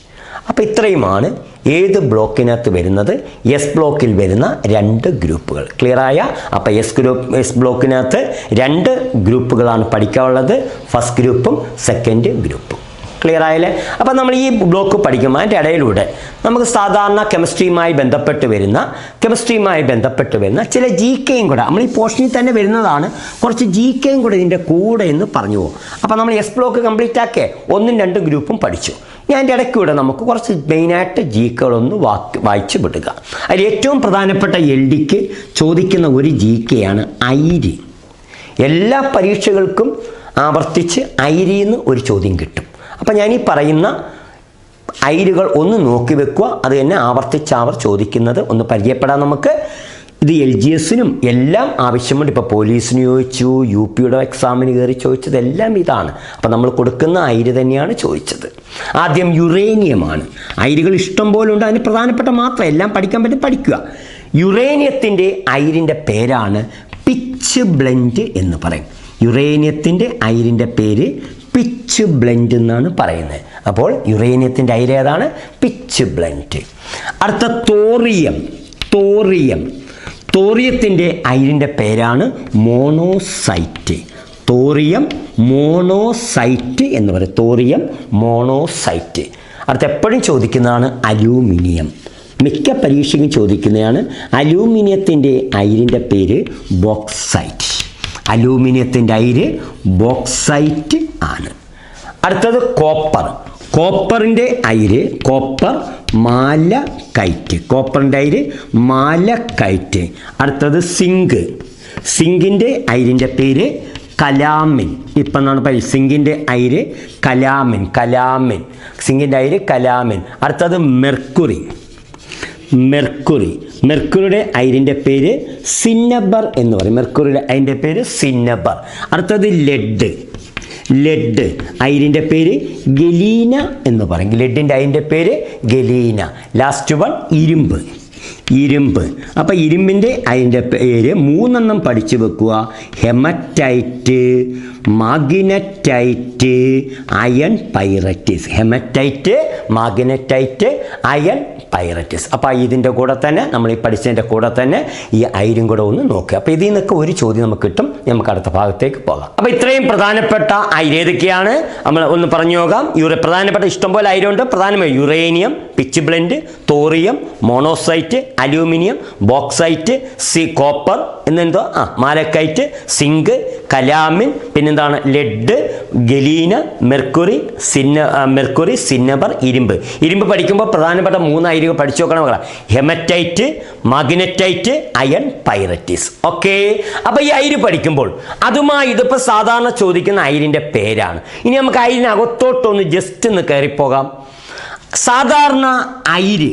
അപ്പോൾ ഇത്രയുമാണ് ഏത് ബ്ലോക്കിനകത്ത് വരുന്നത്? എസ് ബ്ലോക്കിൽ വരുന്ന 2 ഗ്രൂപ്പുകൾ. ക്ലിയറായ? അപ്പോൾ എസ് ബ്ലോക്കിനകത്ത് 2 ഗ്രൂപ്പുകളാണ് പഠിക്കാനുള്ളത്. ഫസ്റ്റ് ഗ്രൂപ്പും സെക്കൻഡ് ഗ്രൂപ്പും. ക്ലിയർ ആയല്ലേ? അപ്പോൾ നമ്മൾ ഈ ബ്ലോക്ക് പഠിക്കുമ്പോൾ അതിൻ്റെ ഇടയിലൂടെ നമുക്ക് സാധാരണ കെമിസ്ട്രിയുമായി ബന്ധപ്പെട്ട് വരുന്ന ചില GKയും കൂടെ നമ്മൾ ഈ പോർഷനിൽ തന്നെ വരുന്നതാണ്. കുറച്ച് GKയും കൂടെ ഇതിൻ്റെ കൂടെ എന്ന് പറഞ്ഞു പോകും. അപ്പോൾ നമ്മൾ എസ് ബ്ലോക്ക് കംപ്ലീറ്റ് ആക്കിയേ 1ഉം 2 ഗ്രൂപ്പും പഠിച്ചു. ഞാൻ എൻ്റെ ഇടയ്ക്കൂടെ നമുക്ക് കുറച്ച് മെയിനായിട്ട് GKകളൊന്ന് വായിച്ച് വിടുക. അതിൽ ഏറ്റവും പ്രധാനപ്പെട്ട LDക്ക് ചോദിക്കുന്ന ഒരു GKയാണ് അയിര്. എല്ലാ പരീക്ഷകൾക്കും ആവർത്തിച്ച് അയിരിന്ന് ഒരു ചോദ്യം കിട്ടും. അപ്പം ഞാൻ ഈ പറയുന്ന അയിരുകൾ ഒന്ന് നോക്കി വെക്കുക. അത് തന്നെ ആവർത്തിച്ചാവർ ചോദിക്കുന്നത് ഒന്ന് പരിചയപ്പെടാൻ നമുക്ക്. ഇത് LGSനും എല്ലാം ആവശ്യമുണ്ട്. ഇപ്പോൾ പോലീസിന് ചോദിച്ചു, UPയുടെ എക്സാമിന് കയറി ചോദിച്ചത് എല്ലാം ഇതാണ്. അപ്പോൾ നമ്മൾ കൊടുക്കുന്ന അയിര് തന്നെയാണ് ചോദിച്ചത്. ആദ്യം യുറേനിയമാണ്. അയിരുകൾ ഇഷ്ടം പോലെ ഉണ്ട്. അതിന് പ്രധാനപ്പെട്ട മാത്രം എല്ലാം പഠിക്കാൻ പറ്റും, പഠിക്കുക. യുറേനിയത്തിൻ്റെ അയിരിൻ്റെ പേരാണ് പിച്ച് ബ്ലെൻഡ് എന്ന് പറയും. യുറേനിയത്തിൻ്റെ അയിരിൻ്റെ പേര് പിച്ച് ബ്ലെൻഡ് എന്നാണ് പറയുന്നത്. അപ്പോൾ യുറേനിയത്തിൻ്റെ അയിര് ഏതാണ്? Pitch blend. അടുത്ത തോറിയം. തോറിയത്തിൻ്റെ അയിരിൻ്റെ പേരാണ് മോണോസൈറ്റ്. തോറിയം മോണോസൈറ്റ് എന്ന് പറയും. Thorium monocyte. അടുത്ത എപ്പോഴും ചോദിക്കുന്നതാണ് അലൂമിനിയം. മിക്ക പരീക്ഷയ്ക്കും ചോദിക്കുന്നതാണ്. അലൂമിനിയത്തിൻ്റെ അയിരിൻ്റെ പേര് ബോക്സൈറ്റ്. അലൂമിനിയത്തിൻ്റെ അയിര് ബോക്സൈറ്റ് ആണ്. അടുത്തത് കോപ്പർ. കോപ്പറിൻ്റെ അയിര് കോപ്പർ മാലക്കൈറ്റ്. കോപ്പറിൻ്റെ അയിര് മാലക്കൈറ്റ്. അടുത്തത് സിങ്ക്. സിങ്കിൻ്റെ അയിരിൻ്റെ പേര് കലാമിൻ. ഇപ്പം എന്നാണ് പറയുക. സിങ്കിൻ്റെ അയിര് കലാമിൻ. സിങ്കിൻ്റെ അയിര് കലാമിൻ. അടുത്തത് മെർക്കുറി. മെർക്കുറിയുടെ അയിരിൻ്റെ പേര് സിന്നബർ എന്ന് പറയും. മെർക്കുറിയുടെ അയിരിൻ്റെ പേര് സിന്നബർ. അടുത്തത് ലെഡ്. അയിരിൻ്റെ പേര് ഗലീന എന്ന് പറയും. ലെഡിൻ്റെ അയിരിൻ്റെ പേര് ഗലീന. ലാസ്റ്റ് വൺ ഇരുമ്പ്. അപ്പോൾ ഇരുമ്പിൻ്റെ അതിൻ്റെ പേര് 3 പഠിച്ചു വെക്കുക. Haematite, magnetite, iron pyrites. Haematite, magnetite, iron pyrites. അപ്പോൾ ഇതിൻ്റെ കൂടെ തന്നെ നമ്മൾ ഈ പഠിച്ചതിൻ്റെ കൂടെ തന്നെ ഈ അയിരും കൂടെ ഒന്ന് നോക്കുക. അപ്പോൾ ഇതിൽ നിന്നൊക്കെ ഒരു ചോദ്യം നമുക്ക് കിട്ടും. നമുക്ക് അടുത്ത ഭാഗത്തേക്ക് പോകാം. അപ്പോൾ ഇത്രയും പ്രധാനപ്പെട്ട അയിര് ഏതൊക്കെയാണ് നമ്മൾ ഒന്ന് പറഞ്ഞു നോക്കാം. പ്രധാനപ്പെട്ട ഇഷ്ടംപോലെ അയിരുണ്ട്. പ്രധാനമായി uranium, pitchblende, thorium, monazite, aluminium, bauxite, copper എന്നെന്തോ മാലക്കൈറ്റ്, സിങ്ക്, കലാമിൻ, പിന്നെന്താണ് ലെഡ്, ഗലീന, മെർക്കുറി, സിന്നബർ, ഇരുമ്പ് പഠിക്കുമ്പോൾ പ്രധാനപ്പെട്ട 3 അയിരുകൾ പഠിച്ചു നോക്കണം. Haematite, magnetite, iron pyrites. Okay. അപ്പോൾ ഈ അയിര് പഠിക്കുമ്പോൾ അതുമായി ഇതിപ്പോൾ സാധാരണ ചോദിക്കുന്ന അയിരിൻ്റെ പേരാണ്. ഇനി നമുക്ക് അയിരിനകത്തോട്ടൊന്ന് ജസ്റ്റ് ഒന്ന് കയറിപ്പോകാം. സാധാരണ അയിര്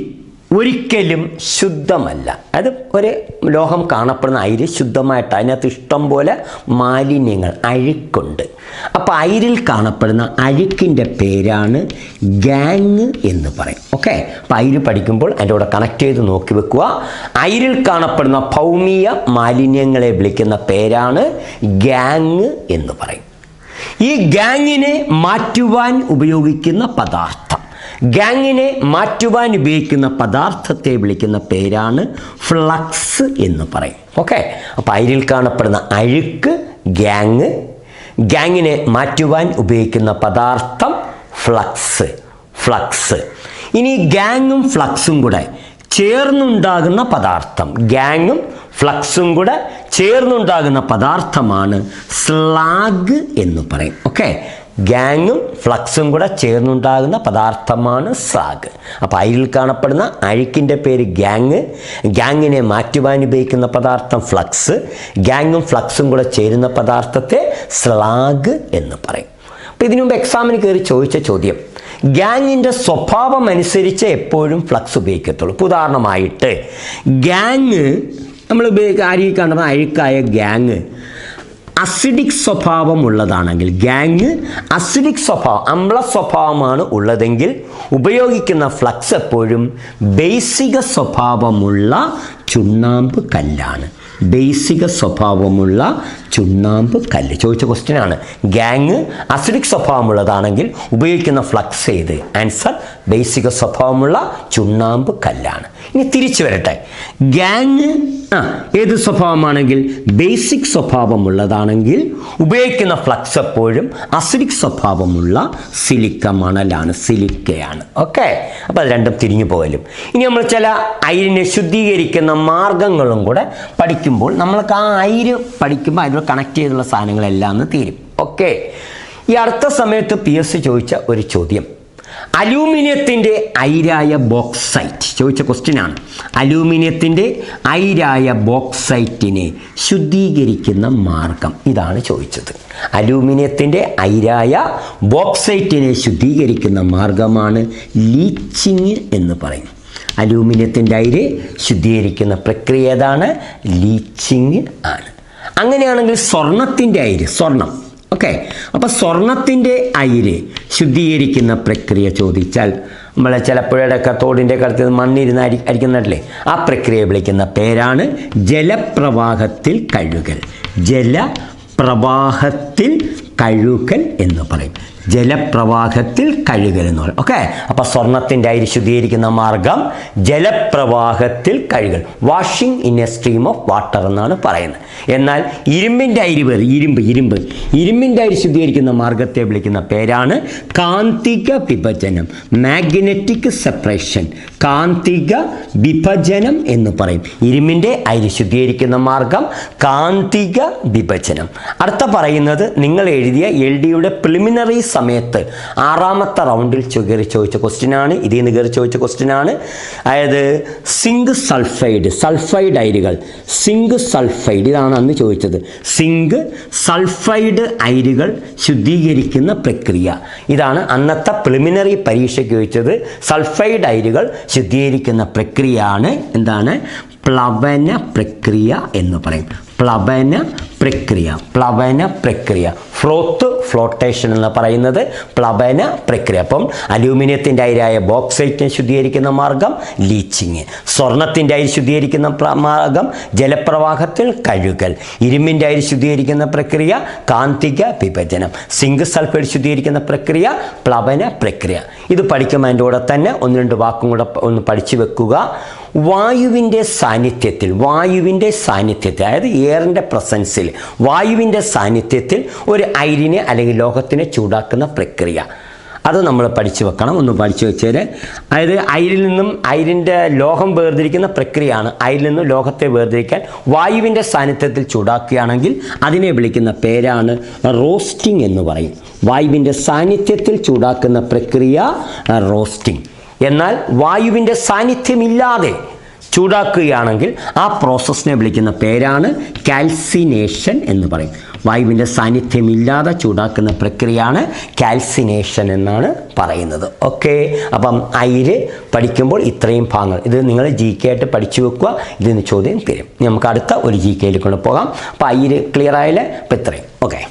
ഒരിക്കലും ശുദ്ധമല്ല. അത് ഒരു ലോഹം കാണപ്പെടുന്ന അയിര് ശുദ്ധമായിട്ട് അതിനകത്ത് ഇഷ്ടം പോലെ മാലിന്യങ്ങൾ, അഴുക്കുണ്ട്. അപ്പോൾ അയിരിൽ കാണപ്പെടുന്ന അഴുക്കിൻ്റെ പേരാണ് ഗാങ് എന്ന് പറയും. ഓക്കെ. അപ്പോൾ അയിര് പഠിക്കുമ്പോൾ അതിൻ്റെ കൂടെ കണക്ട് ചെയ്ത് നോക്കി വെക്കുക. അയിരിൽ കാണപ്പെടുന്ന ഭൗമിക മാലിന്യങ്ങളെ വിളിക്കുന്ന പേരാണ് ഗാങ് എന്ന് പറയും. ഈ ഗാങ്ങിനെ മാറ്റുവാൻ ഉപയോഗിക്കുന്ന പദാർത്ഥത്തെ വിളിക്കുന്ന പേരാണ് ഫ്ലക്സ് എന്ന് പറയും. ഓക്കെ. അപ്പോൾ അയിരിൽ കാണപ്പെടുന്ന അഴുക്ക് ഗാങ്ങിനെ മാറ്റുവാൻ ഉപയോഗിക്കുന്ന പദാർത്ഥം ഫ്ലക്സ്. ഇനി ഗാങ്ങും ഫ്ലക്സും കൂടെ ചേർന്നുണ്ടാകുന്ന പദാർത്ഥമാണ് സ്ലാഗ് എന്ന് പറയും. ഓക്കെ. ഗാങ്ങും ഫ്ലക്സും കൂടെ ചേർന്നുണ്ടാകുന്ന പദാർത്ഥമാണ് സ്ലാഗ്. അപ്പോൾ അയിരിൽ കാണപ്പെടുന്ന അഴുക്കിൻ്റെ പേര് ഗാങ്ങിനെ മാറ്റുവാൻ ഉപയോഗിക്കുന്ന പദാർത്ഥം ഫ്ലക്സ്. ഗാങ്ങും ഫ്ലക്സും കൂടെ ചേരുന്ന പദാർത്ഥത്തെ സ്ലാഗ് എന്ന് പറയും. അപ്പോൾ ഇതിനു മുമ്പ് എക്സാമിന് കയറി ചോദിച്ച ചോദ്യം, ഗാങ്ങിൻ്റെ സ്വഭാവം അനുസരിച്ച് എപ്പോഴും ഫ്ലക്സ് ഉപയോഗിക്കത്തുള്ളൂ. ഇപ്പോൾ ഉദാഹരണമായിട്ട് ഗാങ് നമ്മൾ അരിയിൽ കാണുന്ന അഴുക്കായ ഗാങ് അസിഡിക് സ്വഭാവമുള്ളതാണെങ്കിൽ, അമ്ല സ്വഭാവമാണ് ഉള്ളതെങ്കിൽ ഉപയോഗിക്കുന്ന ഫ്ലക്സ് എപ്പോഴും ബേസിക സ്വഭാവമുള്ള ചുണ്ണാമ്പ് കല്ലാണ്. ചോദിച്ച ക്വസ്റ്റ്യനാണ്. ഗാങ് അസിഡിക് സ്വഭാവമുള്ളതാണെങ്കിൽ ഉപയോഗിക്കുന്ന ഫ്ലക്സ് ഏത്? ആൻസർ ബേസിക സ്വഭാവമുള്ള ചുണ്ണാമ്പ് കല്ലാണ്. ഇനി തിരിച്ചു വരട്ടെ. ഗാങ് ഏത് സ്വഭാവമാണെങ്കിൽ ബേസിക് സ്വഭാവമുള്ളതാണെങ്കിൽ ഉപയോഗിക്കുന്ന ഫ്ലക്സ് എപ്പോഴും അസിഡിക് സ്വഭാവമുള്ള സിലിക്കയാണ്. ഓക്കെ. അപ്പോൾ അത് രണ്ടും തിരിഞ്ഞു പോകലും. ഇനി നമ്മൾ ചില അയിരിനെ ശുദ്ധീകരിക്കുന്ന മാർഗങ്ങളും കൂടെ പഠിക്കുമ്പോൾ നമ്മൾക്ക് ആ അയിര് പഠിക്കുമ്പോൾ അതിനോട് കണക്ട് ചെയ്തുള്ള സാധനങ്ങളെല്ലാം തീരും. ഓക്കെ. ഈ അടുത്ത സമയത്ത് PSC ചോദിച്ച ഒരു ചോദ്യം, അലൂമിനിയത്തിൻ്റെ അയിരായ ബോക്സൈറ്റ് ചോദിച്ച ക്വസ്റ്റ്യനാണ്. അലൂമിനിയത്തിൻ്റെ അയിരായ ബോക്സൈറ്റിനെ ശുദ്ധീകരിക്കുന്ന മാർഗം ഇതാണ് ചോദിച്ചത്. അലൂമിനിയത്തിൻ്റെ അയിരായ ബോക്സൈറ്റിനെ ശുദ്ധീകരിക്കുന്ന മാർഗമാണ് ലീച്ചിങ് എന്ന് പറയും. അലൂമിനിയത്തിൻ്റെ അയിര് ശുദ്ധീകരിക്കുന്ന പ്രക്രിയ ഏതാണ്? ലീച്ചിങ് ആണ്. അങ്ങനെയാണെങ്കിൽ സ്വർണത്തിൻ്റെ അയിര്, ഓക്കെ. അപ്പോൾ സ്വർണത്തിൻ്റെ അയിര് ശുദ്ധീകരിക്കുന്ന പ്രക്രിയ ചോദിച്ചാൽ നമ്മളെ ചിലപ്പോഴൊക്കെ തോടിൻ്റെ കടുത്ത് മണ്ണിരുന്ന് അരിക്കുന്നില്ലേ, ആ പ്രക്രിയ വിളിക്കുന്ന പേരാണ് ജലപ്രവാഹത്തിൽ കഴുകൽ എന്ന് പറയും. ജലപ്രവാഹത്തിൽ കഴുകൽ എന്ന് പറയും. ഓക്കെ, അപ്പോൾ സ്വർണത്തിൻ്റെ അയിര് ശുദ്ധീകരിക്കുന്ന മാർഗം ജലപ്രവാഹത്തിൽ കഴുകൽ, washing in a stream of water എന്നാണ് പറയുന്നത്. എന്നാൽ ഇരുമ്പിൻ്റെ അയിര് വേറെ, ഇരുമ്പിൻ്റെ അയിര് ശുദ്ധീകരിക്കുന്ന മാർഗത്തെ വിളിക്കുന്ന പേരാണ് കാന്തിക വിഭജനം, മാഗ്നറ്റിക് സെപ്പറേഷൻ, കാന്തിക വിഭജനം എന്ന് പറയും. ഇരുമ്പിൻ്റെ അയിര് ശുദ്ധീകരിക്കുന്ന മാർഗം കാന്തിക വിഭജനം. അടുത്ത പറയുന്നത് നിങ്ങൾ എഴുതിയ LDയുടെ പ്രിലിമിനറി സമയത്ത് 6ാമത്തെ റൗണ്ടിൽ ചോദിച്ച ക്വസ്റ്റ്യനാണ്. ഇതിൽ നിന്ന് കയറി ചോദിച്ച ക്വസ്റ്റ്യനാണ്. അതായത് സിങ്ക് സൾഫൈഡ് അയിരുകൾ, സിങ്ക് സൾഫൈഡ്, ഇതാണ് അന്ന് ചോദിച്ചത്. സിങ്ക് സൾഫൈഡ് അയിരുകൾ ശുദ്ധീകരിക്കുന്ന പ്രക്രിയ, ഇതാണ് അന്നത്തെ പ്രിലിമിനറി പരീക്ഷയ്ക്ക് ചോദിച്ചത്. സൾഫൈഡ് അയിരുകൾ ശുദ്ധീകരിക്കുന്ന പ്രക്രിയയാണ് എന്താണ്? പ്ലവന പ്രക്രിയ എന്ന് പറയും. പ്ലവന പ്രക്രിയ, ഫ്ലോട്ടേഷൻ എന്ന് പറയുന്നത് പ്ലവന പ്രക്രിയ. അപ്പം അലൂമിനിയത്തിൻ്റെ അയിരായ ബോക്സൈറ്റിനെ ശുദ്ധീകരിക്കുന്ന മാർഗം ലീച്ചിങ്, സ്വർണത്തിൻ്റെ അയിര് ശുദ്ധീകരിക്കുന്ന മാർഗം ജലപ്രവാഹത്തിൽ കഴുകൽ, ഇരുമ്പിൻ്റെ അയിര് ശുദ്ധീകരിക്കുന്ന പ്രക്രിയ കാന്തിക വിഭജനം, സിങ്ക് സൾഫൈഡ് ശുദ്ധീകരിക്കുന്ന പ്രക്രിയ പ്ലവന പ്രക്രിയ. ഇത് പഠിക്കുമ്പോൾ അതിൻ്റെ കൂടെ തന്നെ 1-2 വാക്കും കൂടെ ഒന്ന് പഠിച്ചു വെക്കുക. വായുവിൻ്റെ സാന്നിധ്യത്തിൽ, അതായത് എയറിൻ്റെ പ്രസൻസിൽ, വായുവിൻ്റെ സാന്നിധ്യത്തിൽ ഒരു അയിരിനെ അല്ലെങ്കിൽ ലോഹത്തിനെ ചൂടാക്കുന്ന പ്രക്രിയ, അത് നമ്മൾ പഠിച്ചു വെക്കണം. ഒന്ന് പഠിച്ചു വെച്ചാൽ, അതായത് അയിരിൻ്റെ ലോഹം വേർതിരിക്കുന്ന പ്രക്രിയയാണ്. അയിരിൽ നിന്നും ലോഹത്തെ വേർതിരിക്കാൻ വായുവിൻ്റെ സാന്നിധ്യത്തിൽ ചൂടാക്കുകയാണെങ്കിൽ അതിനെ വിളിക്കുന്ന പേരാണ് റോസ്റ്റിംഗ് എന്ന് പറയും. വായുവിൻ്റെ സാന്നിധ്യത്തിൽ ചൂടാക്കുന്ന പ്രക്രിയ റോസ്റ്റിംഗ്. എന്നാൽ വായുവിൻ്റെ സാന്നിധ്യമില്ലാതെ ചൂടാക്കുകയാണെങ്കിൽ ആ പ്രോസസ്സിനെ വിളിക്കുന്ന പേരാണ് കാൽസിനേഷൻ എന്ന് പറയും. വായുവിൻ്റെ സാന്നിധ്യമില്ലാതെ ചൂടാക്കുന്ന പ്രക്രിയയാണ് കാൽസിനേഷൻ എന്നാണ് പറയുന്നത്. ഓക്കെ, അപ്പം അയിര് പഠിക്കുമ്പോൾ ഇത്രയും ഭാഗങ്ങൾ ഇത് നിങ്ങൾ GK ആയിട്ട് പഠിച്ചു വെക്കുക. ഇതിന് ചോദ്യം തരും. നമുക്ക് അടുത്ത ഒരു GKയിൽ കൊണ്ട് പോകാം. അപ്പോൾ അയിര് ക്ലിയർ ആയാലേ? അപ്പം ഇത്രയും. ഓക്കെ,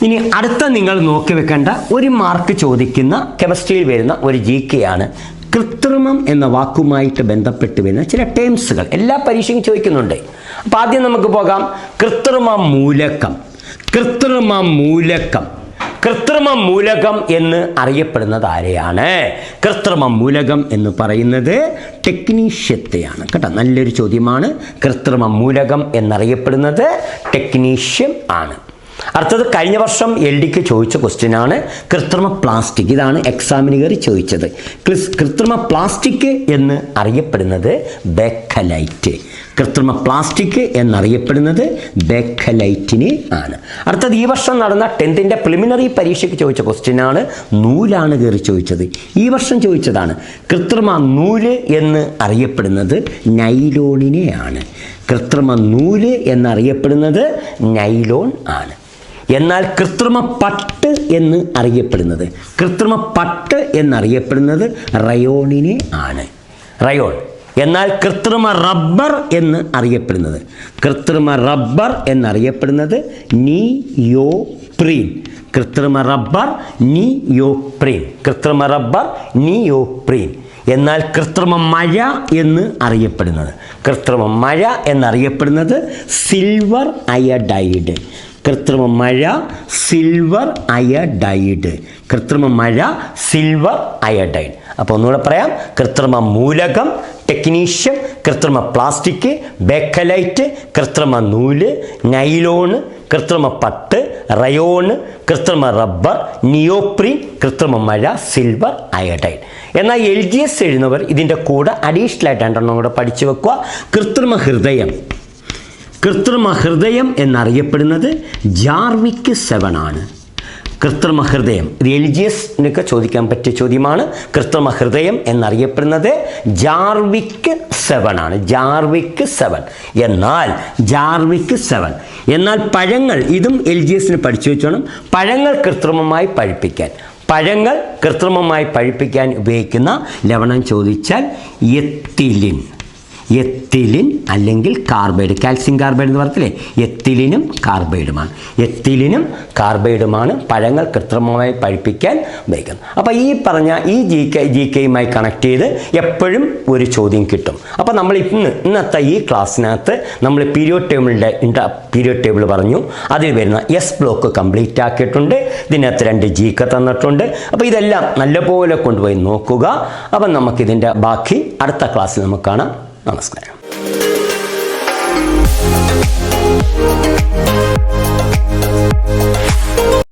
ഇനി അടുത്ത നിങ്ങൾ നോക്കി വെക്കേണ്ട ഒരു മാർക്ക് ചോദിക്കുന്ന കെമിസ്ട്രിയിൽ വരുന്ന ഒരു GK ആണ്. കൃത്രിമം എന്ന വാക്കുമായിട്ട് ബന്ധപ്പെട്ട് വരുന്ന ചില ടേംസുകൾ എല്ലാ പരീക്ഷയും ചോദിക്കുന്നുണ്ട്. അപ്പോൾ ആദ്യം നമുക്ക് പോകാം. കൃത്രിമ മൂലകം എന്ന് അറിയപ്പെടുന്നത് ആരെയാണ്? കൃത്രിമ മൂലകം എന്ന് പറയുന്നത് ടെക്നീഷ്യത്തെയാണ്. കേട്ടോ, നല്ലൊരു ചോദ്യമാണ്. കൃത്രിമ മൂലകം എന്നറിയപ്പെടുന്നത് ടെക്നീഷ്യം ആണ്. അടുത്തത് കഴിഞ്ഞ വർഷം LDക്ക് ചോദിച്ച ക്വസ്റ്റ്യനാണ് കൃത്രിമ പ്ലാസ്റ്റിക്. ഇതാണ് എക്സാമിന് കയറി ചോദിച്ചത്. കൃത്രിമ പ്ലാസ്റ്റിക് എന്ന് അറിയപ്പെടുന്നത് ബേക്കലൈറ്റ്. കൃത്രിമ പ്ലാസ്റ്റിക് എന്നറിയപ്പെടുന്നത് ബേക്കലൈറ്റിനെ ആണ്. അടുത്തത് ഈ വർഷം നടന്ന 10th പ്രിലിമിനറി പരീക്ഷയ്ക്ക് ചോദിച്ച ക്വസ്റ്റ്യനാണ്. നൂലാണ് കയറി ചോദിച്ചത്. ഈ വർഷം ചോദിച്ചതാണ്. കൃത്രിമ നൂല് എന്ന് അറിയപ്പെടുന്നത് നൈലോണിനെയാണ്. കൃത്രിമ നൂല് എന്നറിയപ്പെടുന്നത് നൈലോൺ ആണ്. എന്നാൽ കൃത്രിമ പട്ട് എന്ന് അറിയപ്പെടുന്നത് റയോണിനെ ആണ്. റയോൺ. എന്നാൽ കൃത്രിമ റബ്ബർ എന്ന് അറിയപ്പെടുന്നത് നിയോപ്രീൻ. എന്നാൽ കൃത്രിമ മഴ എന്നറിയപ്പെടുന്നത് സിൽവർ അയഡൈഡ്. അപ്പോൾ ഒന്നുകൂടെ പറയാം. കൃത്രിമ മൂലകം, ടെക്നീഷ്യം, കൃത്രിമ പ്ലാസ്റ്റിക്, ബേക്കലൈറ്റ്, കൃത്രിമ നൂല്, നൈലോൺ, കൃത്രിമ പട്ട്, റയോണ്, കൃത്രിമ റബ്ബർ, നിയോപ്രീൻ, കൃത്രിമ മഴ, സിൽവർ അയഡൈഡ്. എന്നാൽ LGS എഴുതുന്നവർ ഇതിൻ്റെ കൂടെ അഡീഷണൽ ആയിട്ട് 2 കൂടെ പഠിച്ചു വെക്കുക. കൃത്രിമ ഹൃദയം എന്നറിയപ്പെടുന്നത് ജാർവിക് 7 ആണ്. കൃത്രിമ ഹൃദയം, ഇത് LGSനൊക്കെ ചോദിക്കാൻ പറ്റിയ ചോദ്യമാണ്. കൃത്രിമ ഹൃദയം എന്നറിയപ്പെടുന്നത് ജാർവിക് 7 ആണ്. എന്നാൽ പഴങ്ങൾ, ഇതും LGSന് പഠിച്ചു വെച്ചോണം. പഴങ്ങൾ കൃത്രിമമായി പഴുപ്പിക്കാൻ ഉപയോഗിക്കുന്ന ലവണം ചോദിച്ചാൽ എത്തിലിൻ അല്ലെങ്കിൽ കാർബൈഡ്. കാൽസ്യം കാർബൈഡ് എന്ന് പറയത്തില്ലേ, എത്തിലിനും കാർബൈഡുമാണ്. എത്തിലിനും കാർബൈഡുമാണ് പഴങ്ങൾ കൃത്രിമമായി പഴുപ്പിക്കാൻ ഉപയോഗിക്കുന്നത്. അപ്പോൾ ഈ പറഞ്ഞ ഈ ജി കെയുമായി കണക്ട് ചെയ്ത് എപ്പോഴും ഒരു ചോദ്യം കിട്ടും. അപ്പോൾ നമ്മൾ ഇന്നത്തെ ഈ ക്ലാസ്സിനകത്ത് നമ്മൾ പീരിയോഡ് ടേബിൾ പറഞ്ഞു. അതിൽ വരുന്ന എസ് ബ്ലോക്ക് കംപ്ലീറ്റ് ആക്കിയിട്ടുണ്ട്. ഇതിനകത്ത് 2 GK തന്നിട്ടുണ്ട്. അപ്പോൾ ഇതെല്ലാം നല്ലപോലെ കൊണ്ടുപോയി നോക്കുക. അപ്പം നമുക്കിതിൻ്റെ ബാക്കി അടുത്ത ക്ലാസ്സിൽ നമുക്ക് കാണാം. നമസ്കാരം.